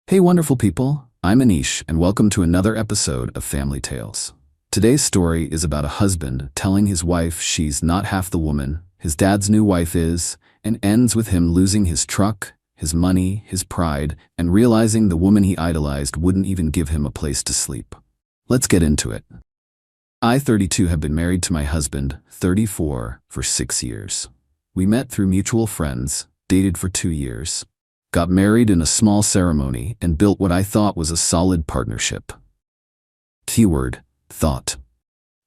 Hey wonderful people, I'm Anish and welcome to another episode of Family Tales. Today's story is about a husband telling his wife she's not half the woman his dad's new wife is, and ends with him losing his truck, his money, his pride, and realizing the woman he idolized wouldn't even give him a place to sleep. Let's get into it. I, 32, have been married to my husband, 34, for 6 years. We met through mutual friends, dated for 2 years. Got married in a small ceremony and built what I thought was a solid partnership. Keyword, thought.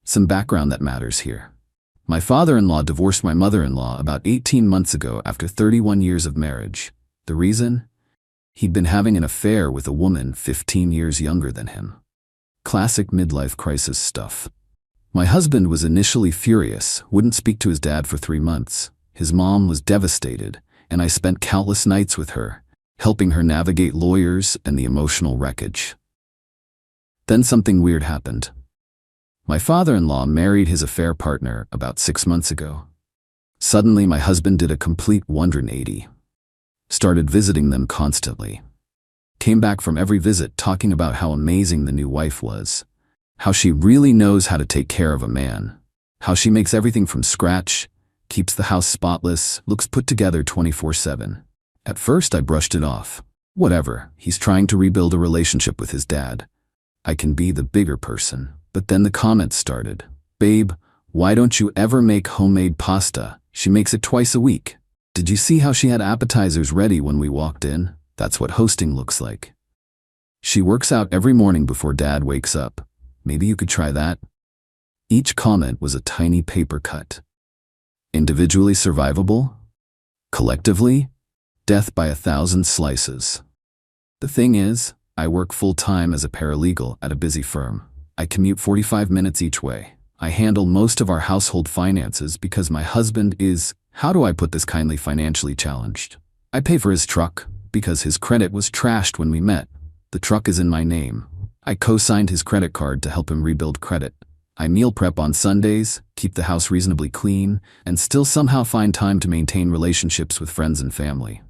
Some background that matters here. My father-in-law divorced my mother-in-law about 18 months ago after 31 years of marriage. The reason? He'd been having an affair with a woman 15 years younger than him. Classic midlife crisis stuff. My husband was initially furious, wouldn't speak to his dad for 3 months. His mom was devastated, and I spent countless nights with her, helping her navigate lawyers and the emotional wreckage. Then something weird happened. My father-in-law married his affair partner about 6 months ago. Suddenly, my husband did a complete 180. Started visiting them constantly. Came back from every visit talking about how amazing the new wife was, how she really knows how to take care of a man, how she makes everything from scratch, keeps the house spotless, looks put together 24/7. At first I brushed it off. Whatever, he's trying to rebuild a relationship with his dad. I can be the bigger person. But then the comments started. Babe, why don't you ever make homemade pasta? She makes it twice a week. Did you see how she had appetizers ready when we walked in? That's what hosting looks like. She works out every morning before dad wakes up. Maybe you could try that? Each comment was a tiny paper cut. Individually survivable? Collectively? Death by 1,000 slices. The thing is, I work full-time as a paralegal at a busy firm. I commute 45 minutes each way. I handle most of our household finances because my husband is, how do I put this kindly, financially challenged. I pay for his truck because his credit was trashed when we met. The truck is in my name. I co-signed his credit card to help him rebuild credit. I meal prep on Sundays, keep the house reasonably clean, and still somehow find time to maintain relationships with friends and family.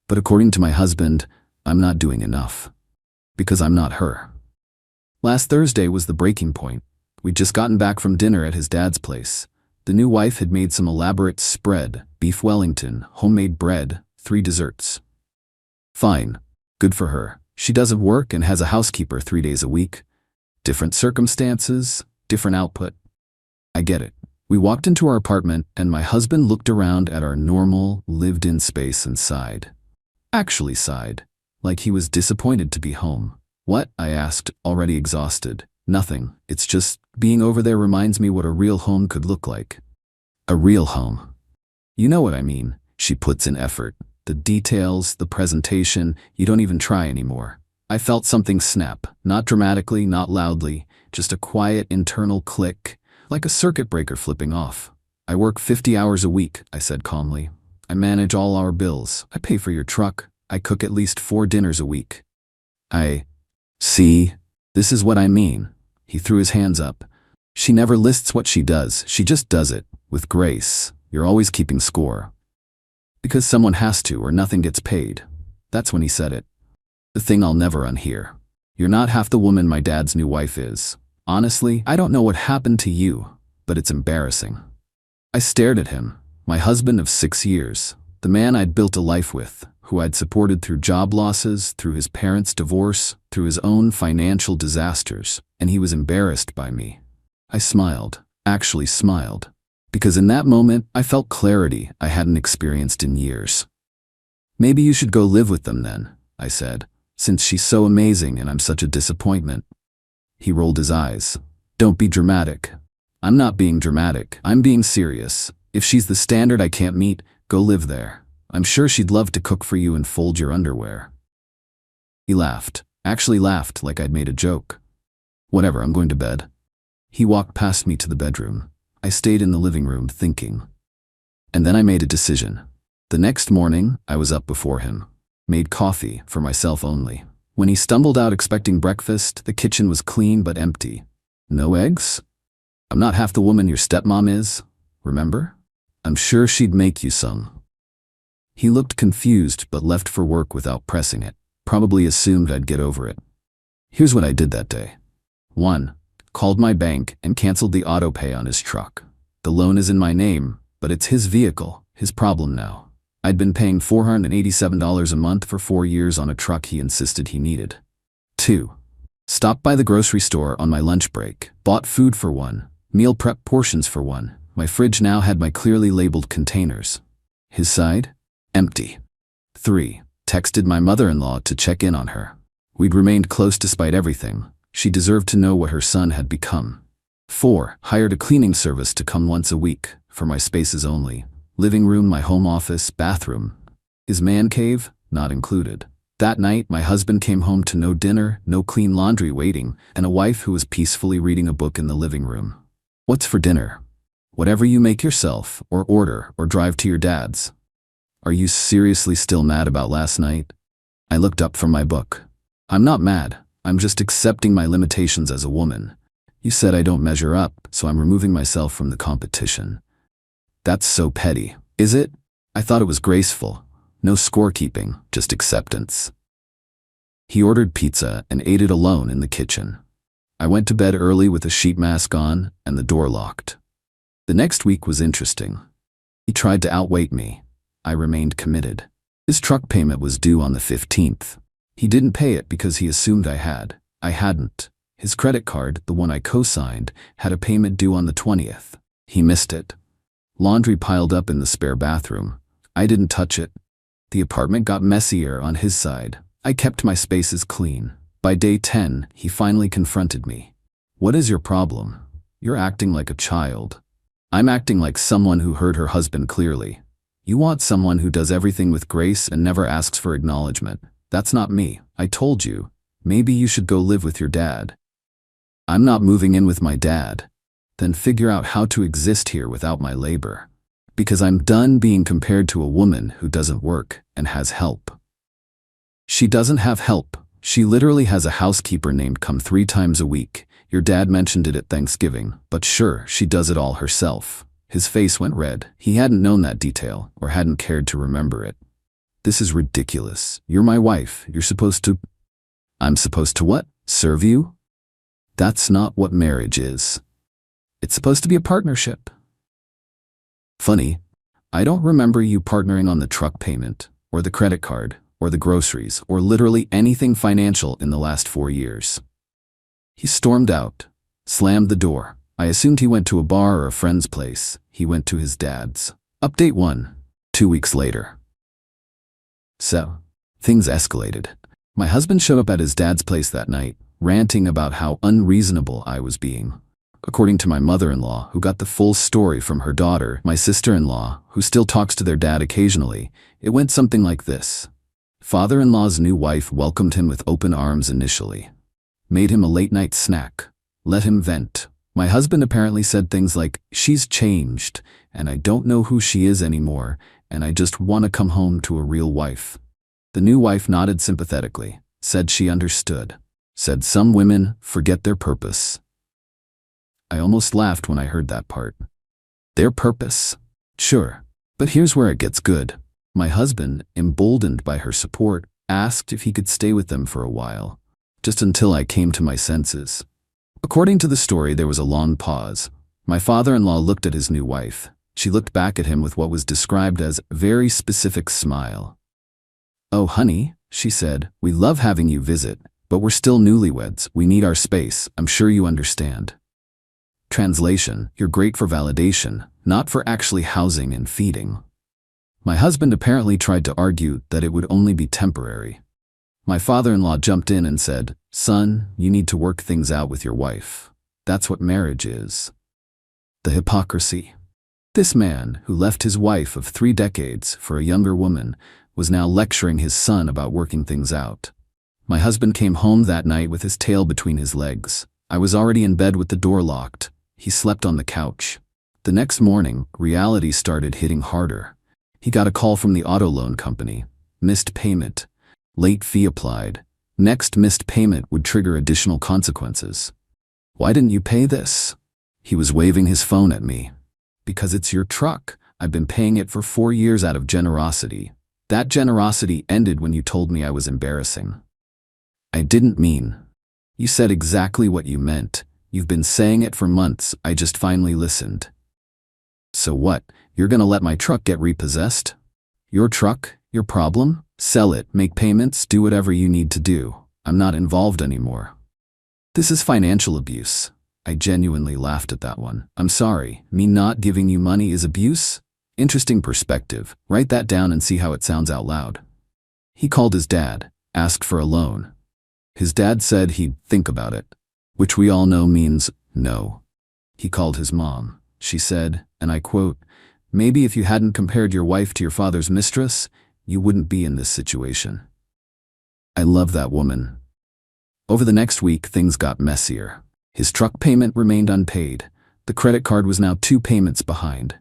But according to my husband, I'm not doing enough. Because I'm not her. Last Thursday was the breaking point. We'd just gotten back from dinner at his dad's place. The new wife had made some elaborate spread, beef Wellington, homemade bread, 3 desserts. Fine. Good for her. She doesn't work and has a housekeeper 3 days a week. Different circumstances, different output. I get it. We walked into our apartment and my husband looked around at our normal, lived-in space and sighed. Actually sighed, like he was disappointed to be home. What? I asked, already exhausted. Nothing. It's just, being over there reminds me what a real home could look like. A real home. You know what I mean. She puts in effort. The details, the presentation, you don't even try anymore. I felt something snap. Not dramatically, not loudly, just a quiet internal click, like a circuit breaker flipping off. I work 50 hours a week, I said calmly. I manage all our bills. I pay for your truck. I cook at least 4 dinners a week. See, this is what I mean. He threw his hands up. She never lists what she does. She just does it, with grace. You're always keeping score. Because someone has to or nothing gets paid. That's when he said it. The thing I'll never unhear. You're not half the woman my dad's new wife is. Honestly, I don't know what happened to you, but it's embarrassing. I stared at him, my husband of 6 years, the man I'd built a life with, who I'd supported through job losses, through his parents' divorce, through his own financial disasters, and he was embarrassed by me. I smiled, actually smiled, because in that moment I felt clarity I hadn't experienced in years. Maybe you should go live with them then, I said, since she's so amazing and I'm such a disappointment. He rolled his eyes. Don't be dramatic. I'm not being dramatic, I'm being serious. If she's the standard I can't meet, go live there. I'm sure she'd love to cook for you and fold your underwear. He laughed, actually laughed like I'd made a joke. Whatever, I'm going to bed. He walked past me to the bedroom. I stayed in the living room thinking. And then I made a decision. The next morning, I was up before him. Made coffee, for myself only. When he stumbled out expecting breakfast, the kitchen was clean but empty. No eggs? I'm not half the woman your stepmom is, remember? I'm sure she'd make you some. He looked confused but left for work without pressing it. Probably assumed I'd get over it. Here's what I did that day. 1. Called my bank and canceled the auto pay on his truck. The loan is in my name, but it's his vehicle, his problem now. I'd been paying $487 a month for 4 years on a truck he insisted he needed. 2. Stopped by the grocery store on my lunch break, bought food for 1, meal prep portions for 1. My fridge now had my clearly labeled containers. His side? Empty. 3. Texted my mother-in-law to check in on her. We'd remained close despite everything. She deserved to know what her son had become. 4. Hired a cleaning service to come once a week, for my spaces only. Living room, my home office, bathroom. His man cave, not included. That night, my husband came home to no dinner, no clean laundry waiting, and a wife who was peacefully reading a book in the living room. What's for dinner? Whatever you make yourself, or order, or drive to your dad's. Are you seriously still mad about last night? I looked up from my book. I'm not mad. I'm just accepting my limitations as a woman. You said I don't measure up, so I'm removing myself from the competition. That's so petty, is it? I thought it was graceful. No scorekeeping, just acceptance. He ordered pizza and ate it alone in the kitchen. I went to bed early with a sheet mask on and the door locked. The next week was interesting. He tried to outweight me. I remained committed. His truck payment was due on the 15th. He didn't pay it because he assumed I had. I hadn't. His credit card, the one I co-signed, had a payment due on the 20th. He missed it. Laundry piled up in the spare bathroom. I didn't touch it. The apartment got messier on his side. I kept my spaces clean. By day 10, he finally confronted me. What is your problem? You're acting like a child. I'm acting like someone who heard her husband clearly. You want someone who does everything with grace and never asks for acknowledgement. That's not me. I told you. Maybe you should go live with your dad. I'm not moving in with my dad. Then figure out how to exist here without my labor. Because I'm done being compared to a woman who doesn't work and has help. She doesn't have help. She literally has a housekeeper named come 3 times a week. Your dad mentioned it at Thanksgiving, but sure, she does it all herself. His face went red. He hadn't known that detail, or hadn't cared to remember it. This is ridiculous. You're my wife. You're supposed to... I'm supposed to what? Serve you? That's not what marriage is. It's supposed to be a partnership. Funny, I don't remember you partnering on the truck payment, or the credit card, or the groceries, or literally anything financial in the last 4 years. He stormed out, slammed the door. I assumed he went to a bar or a friend's place. He went to his dad's. Update 1. 2 weeks later. So, things escalated. My husband showed up at his dad's place that night, ranting about how unreasonable I was being. According to my mother-in-law, who got the full story from her daughter, my sister-in-law, who still talks to their dad occasionally, it went something like this. Father-in-law's new wife welcomed him with open arms initially. Made him a late-night snack. Let him vent. My husband apparently said things like, she's changed, and I don't know who she is anymore, and I just want to come home to a real wife. The new wife nodded sympathetically, said she understood. Said some women forget their purpose. I almost laughed when I heard that part. Their purpose? Sure. But here's where it gets good. My husband, emboldened by her support, asked if he could stay with them for a while, just until I came to my senses. According to the story, there was a long pause. My father-in-law looked at his new wife. She looked back at him with what was described as a very specific smile. Oh, honey, she said, we love having you visit, but we're still newlyweds. We need our space. I'm sure you understand. Translation, you're great for validation, not for actually housing and feeding. My husband apparently tried to argue that it would only be temporary. My father-in-law jumped in and said, son, you need to work things out with your wife. That's what marriage is. The hypocrisy. This man, who left his wife of 3 decades for a younger woman, was now lecturing his son about working things out. My husband came home that night with his tail between his legs. I was already in bed with the door locked. He slept on the couch. The next morning, reality started hitting harder. He got a call from the auto loan company. Missed payment. Late fee applied. Next missed payment would trigger additional consequences. Why didn't you pay this? He was waving his phone at me. Because it's your truck. I've been paying it for 4 years out of generosity. That generosity ended when you told me I was embarrassing. I didn't mean. You said exactly what you meant. You've been saying it for months. I just finally listened. So what? You're gonna let my truck get repossessed? Your truck? Your problem? Sell it, make payments, do whatever you need to do. I'm not involved anymore. This is financial abuse. I genuinely laughed at that one. I'm sorry, me not giving you money is abuse? Interesting perspective. Write that down and see how it sounds out loud. He called his dad, asked for a loan. His dad said he'd think about it, which we all know means no. He called his mom. She said, and I quote, "Maybe if you hadn't compared your wife to your father's mistress, you wouldn't be in this situation." I love that woman. Over the next week, things got messier. His truck payment remained unpaid. The credit card was now 2 payments behind.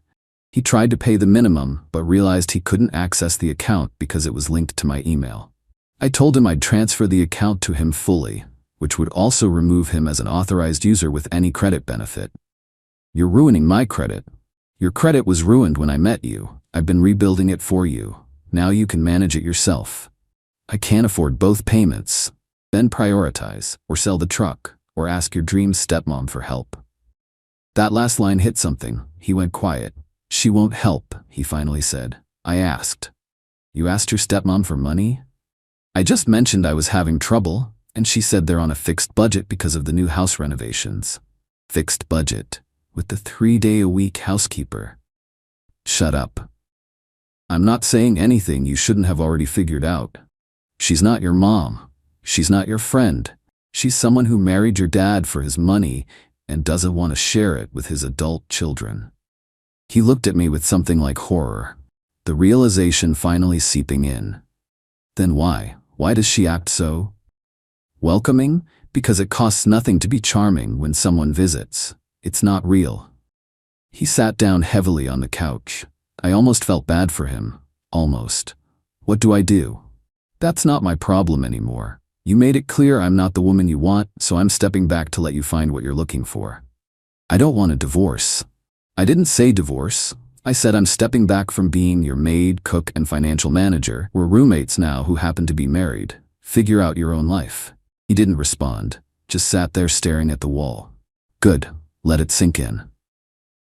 He tried to pay the minimum, but realized he couldn't access the account because it was linked to my email. I told him I'd transfer the account to him fully, which would also remove him as an authorized user with any credit benefit. You're ruining my credit. Your credit was ruined when I met you. I've been rebuilding it for you. Now you can manage it yourself. I can't afford both payments. Then prioritize, or sell the truck, or ask your dream stepmom for help. That last line hit something. He went quiet. She won't help, he finally said. I asked. You asked your stepmom for money? I just mentioned I was having trouble, and she said they're on a fixed budget because of the new house renovations. Fixed budget, with the 3-day-a-week housekeeper. Shut up. I'm not saying anything you shouldn't have already figured out. She's not your mom. She's not your friend. She's someone who married your dad for his money and doesn't want to share it with his adult children. He looked at me with something like horror, the realization finally seeping in. Then why? Why does she act so welcoming? Because it costs nothing to be charming when someone visits. It's not real. He sat down heavily on the couch. I almost felt bad for him. Almost. What do I do? That's not my problem anymore. You made it clear I'm not the woman you want, so I'm stepping back to let you find what you're looking for. I don't want a divorce. I didn't say divorce. I said I'm stepping back from being your maid, cook, and financial manager. We're roommates now who happen to be married. Figure out your own life. He didn't respond, just sat there staring at the wall. Good. Let it sink in.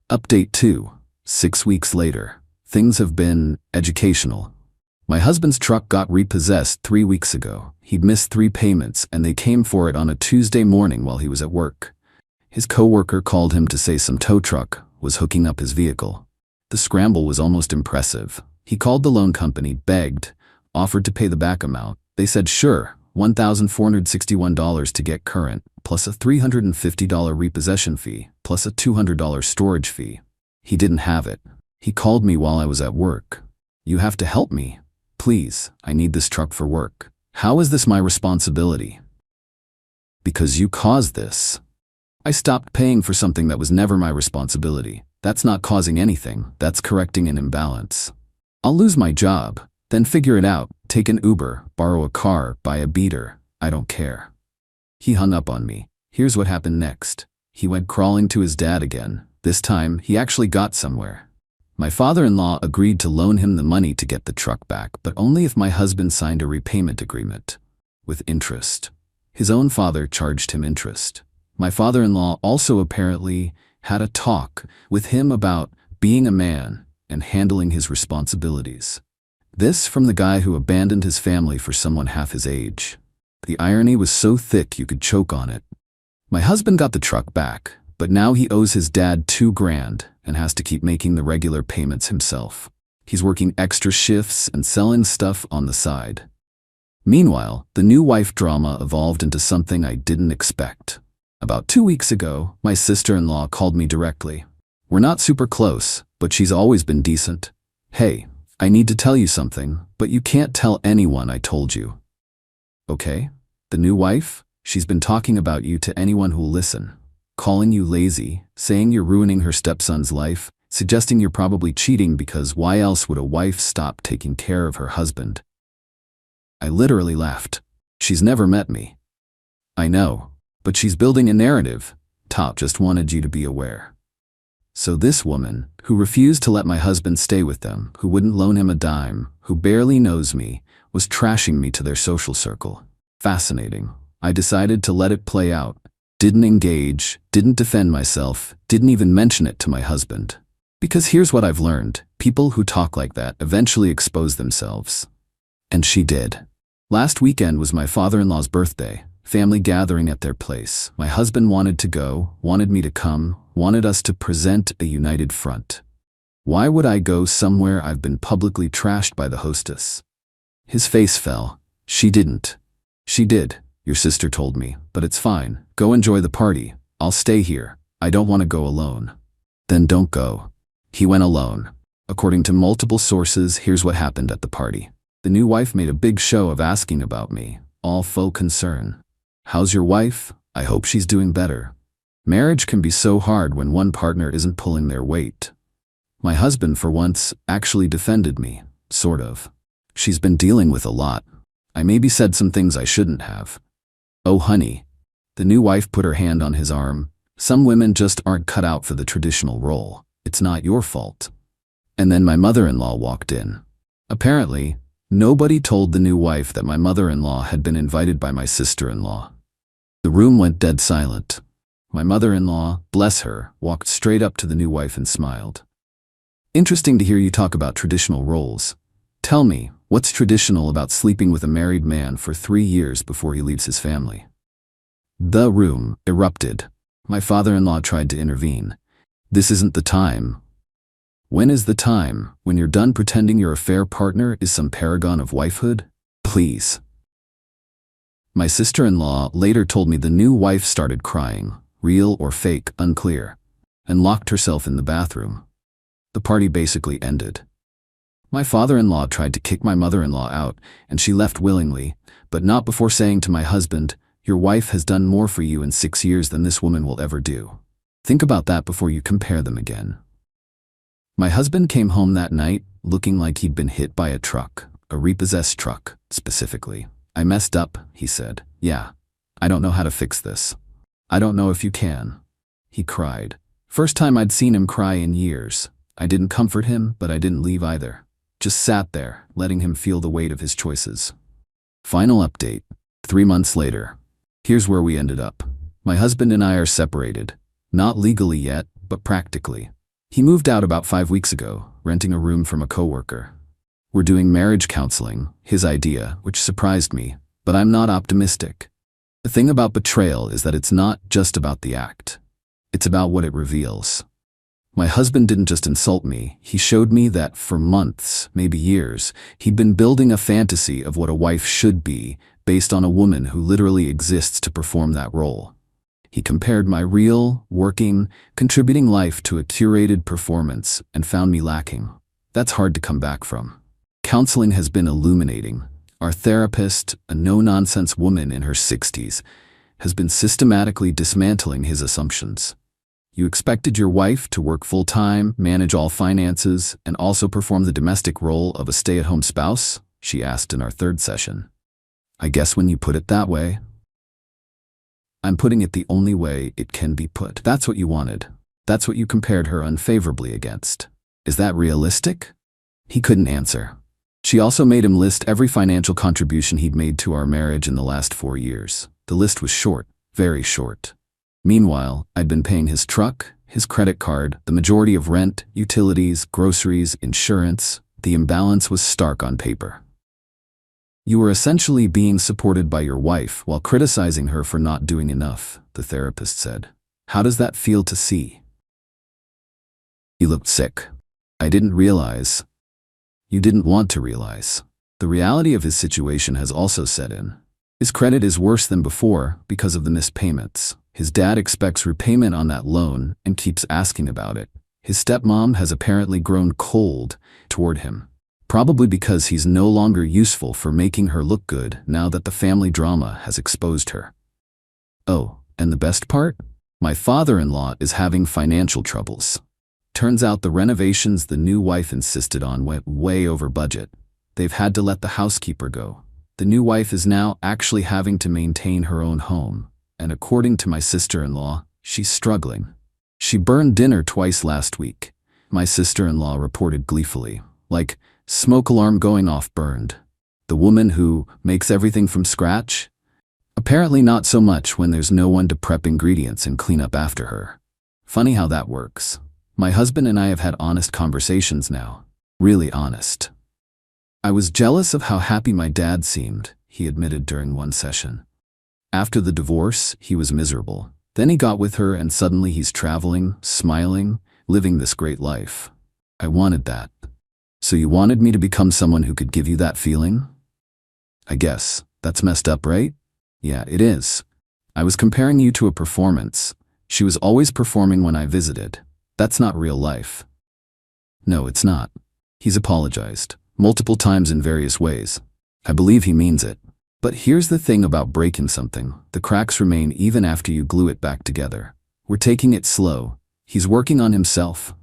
Update 2. 6 weeks later. Things have been educational. My husband's truck got repossessed 3 weeks ago. He'd missed 3 payments, and they came for it on a Tuesday morning while he was at work. His coworker called him to say some tow truck was hooking up his vehicle. The scramble was almost impressive. He called the loan company, begged, offered to pay the back amount. They said sure, $1,461 to get current, plus a $350 repossession fee, plus a $200 storage fee. He didn't have it. He called me while I was at work. You have to help me. Please, I need this truck for work. How is this my responsibility? Because you caused this. I stopped paying for something that was never my responsibility. That's not causing anything, that's correcting an imbalance. I'll lose my job, then figure it out, take an Uber, borrow a car, buy a beater, I don't care. He hung up on me. Here's what happened next. He went crawling to his dad again. This time, he actually got somewhere. My father-in-law agreed to loan him the money to get the truck back, but only if my husband signed a repayment agreement. With interest. His own father charged him interest. My father-in-law also apparently had a talk with him about being a man and handling his responsibilities. This from the guy who abandoned his family for someone half his age. The irony was so thick you could choke on it. My husband got the truck back, but now he owes his dad $2,000 and has to keep making the regular payments himself. He's working extra shifts and selling stuff on the side. Meanwhile, the new wife drama evolved into something I didn't expect. About 2 weeks ago, my sister-in-law called me directly. We're not super close, but she's always been decent. Hey, I need to tell you something, but you can't tell anyone I told you. Okay? The new wife? She's been talking about you to anyone who'll listen. Calling you lazy, saying you're ruining her stepson's life, suggesting you're probably cheating because why else would a wife stop taking care of her husband? I literally laughed. She's never met me. I know. But she's building a narrative. Top just wanted you to be aware. So this woman, who refused to let my husband stay with them, who wouldn't loan him a dime, who barely knows me, was trashing me to their social circle. Fascinating. I decided to let it play out. Didn't engage, didn't defend myself, didn't even mention it to my husband. Because here's what I've learned: people who talk like that eventually expose themselves. And she did. Last weekend was my father-in-law's birthday, family gathering at their place. My husband wanted to go, wanted me to come, wanted us to present a united front. Why would I go somewhere I've been publicly trashed by the hostess? His face fell. She didn't. She did, your sister told me, but it's fine. Go enjoy the party. I'll stay here. I don't want to go alone. Then don't go. He went alone. According to multiple sources, here's what happened at the party. The new wife made a big show of asking about me, all faux concern. How's your wife? I hope she's doing better. Marriage can be so hard when one partner isn't pulling their weight. My husband, for once, actually defended me, sort of. She's been dealing with a lot. I maybe said some things I shouldn't have. Oh, honey. The new wife put her hand on his arm. Some women just aren't cut out for the traditional role. It's not your fault. And then my mother-in-law walked in. Apparently, nobody told the new wife that my mother-in-law had been invited by my sister-in-law. The room went dead silent. My mother-in-law, bless her, walked straight up to the new wife and smiled. Interesting to hear you talk about traditional roles. Tell me, what's traditional about sleeping with a married man for 3 years before he leaves his family? The room erupted. My father-in-law tried to intervene. This isn't the time. When is the time? When you're done pretending your affair partner is some paragon of wifehood? Please. My sister-in-law later told me the new wife started crying, real or fake, unclear, and locked herself in the bathroom. The party basically ended. My father-in-law tried to kick my mother-in-law out, and she left willingly, but not before saying to my husband, "Your wife has done more for you in 6 years than this woman will ever do." Think about that before you compare them again. My husband came home that night looking like he'd been hit by a truck, a repossessed truck, specifically. "I messed up," he said. "Yeah. I don't know how to fix this. I don't know if you can." He cried. First time I'd seen him cry in years. I didn't comfort him, but I didn't leave either. Just sat there, letting him feel the weight of his choices. Final update. 3 months later. Here's where we ended up. My husband and I are separated. Not legally yet, but practically. He moved out about 5 weeks ago, renting a room from a coworker. We're doing marriage counseling, his idea, which surprised me, but I'm not optimistic. The thing about betrayal is that it's not just about the act. It's about what it reveals. My husband didn't just insult me, he showed me that for months, maybe years, he'd been building a fantasy of what a wife should be based on a woman who literally exists to perform that role. He compared my real, working, contributing life to a curated performance and found me lacking. That's hard to come back from. Counseling has been illuminating. Our therapist, a no-nonsense woman in her 60s, has been systematically dismantling his assumptions. You expected your wife to work full-time, manage all finances, and also perform the domestic role of a stay-at-home spouse? She asked in our 3rd session. I guess when you put it that way. I'm putting it the only way it can be put. That's what you wanted. That's what you compared her unfavorably against. Is that realistic? He couldn't answer. She also made him list every financial contribution he'd made to our marriage in the last 4 years. The list was short, very short. Meanwhile, I'd been paying his truck, his credit card, the majority of rent, utilities, groceries, insurance. The imbalance was stark on paper. You were essentially being supported by your wife while criticizing her for not doing enough, the therapist said. How does that feel to see? He looked sick. I didn't realize. You didn't want to realize. The reality of his situation has also set in. His credit is worse than before because of the missed payments. His dad expects repayment on that loan and keeps asking about it. His stepmom has apparently grown cold toward him. Probably because he's no longer useful for making her look good now that the family drama has exposed her. Oh, and the best part? My father-in-law is having financial troubles. Turns out the renovations the new wife insisted on went way over budget. They've had to let the housekeeper go. The new wife is now actually having to maintain her own home, and according to my sister-in-law, she's struggling. She burned dinner twice last week, my sister-in-law reported gleefully, like smoke alarm going off burned. The woman who makes everything from scratch? Apparently not so much when there's no one to prep ingredients and clean up after her. Funny how that works. My husband and I have had honest conversations now. Really honest. I was jealous of how happy my dad seemed, he admitted during one session. After the divorce, he was miserable. Then he got with her and suddenly he's traveling, smiling, living this great life. I wanted that. So you wanted me to become someone who could give you that feeling? I guess. That's messed up, right? Yeah, it is. I was comparing you to a performance. She was always performing when I visited. That's not real life. No, it's not. He's apologized, multiple times in various ways. I believe he means it. But here's the thing about breaking something. The cracks remain even after you glue it back together. We're taking it slow. He's working on himself.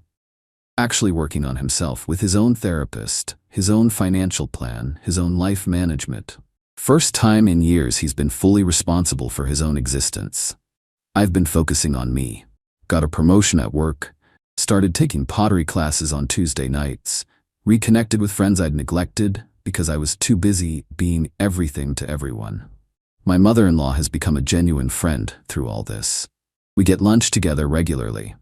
Actually working on himself with his own therapist, his own financial plan, his own life management. First time in years he's been fully responsible for his own existence. I've been focusing on me. Got a promotion at work, started taking pottery classes on Tuesday nights, reconnected with friends I'd neglected because I was too busy being everything to everyone. My mother-in-law has become a genuine friend through all this. We get lunch together regularly.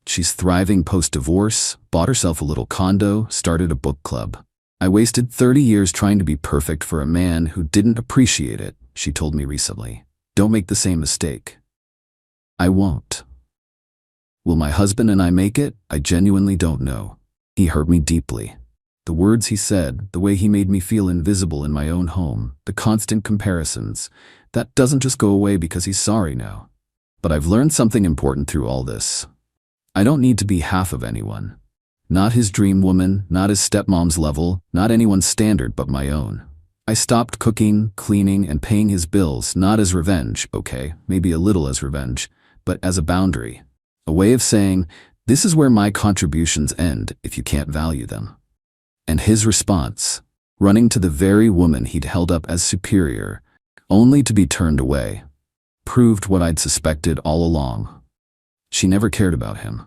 She's thriving post-divorce, bought herself a little condo, started a book club. I wasted 30 years trying to be perfect for a man who didn't appreciate it, she told me recently. Don't make the same mistake. I won't. Will my husband and I make it? I genuinely don't know. He hurt me deeply. The words he said, the way he made me feel invisible in my own home, the constant comparisons, that doesn't just go away because he's sorry now. But I've learned something important through all this. I don't need to be half of anyone. Not his dream woman, not his stepmom's level, not anyone's standard but my own. I stopped cooking, cleaning, and paying his bills, not as revenge, okay, maybe a little as revenge, but as a boundary. A way of saying, this is where my contributions end if you can't value them. And his response, running to the very woman he'd held up as superior, only to be turned away, proved what I'd suspected all along. She never cared about him.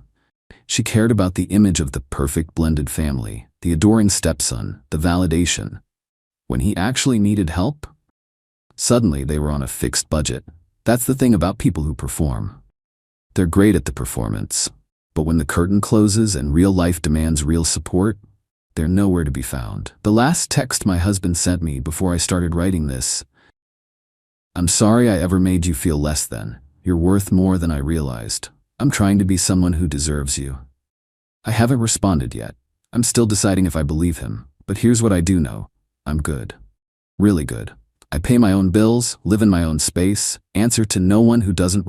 She cared about the image of the perfect blended family, the adoring stepson, the validation. When he actually needed help, suddenly they were on a fixed budget. That's the thing about people who perform. They're great at the performance, but when the curtain closes and real life demands real support, they're nowhere to be found. The last text my husband sent me before I started writing this: I'm sorry I ever made you feel less than. You're worth more than I realized. I'm trying to be someone who deserves you. I haven't responded yet. I'm still deciding if I believe him, but here's what I do know. I'm good. Really good. I pay my own bills, live in my own space, answer to no one who doesn't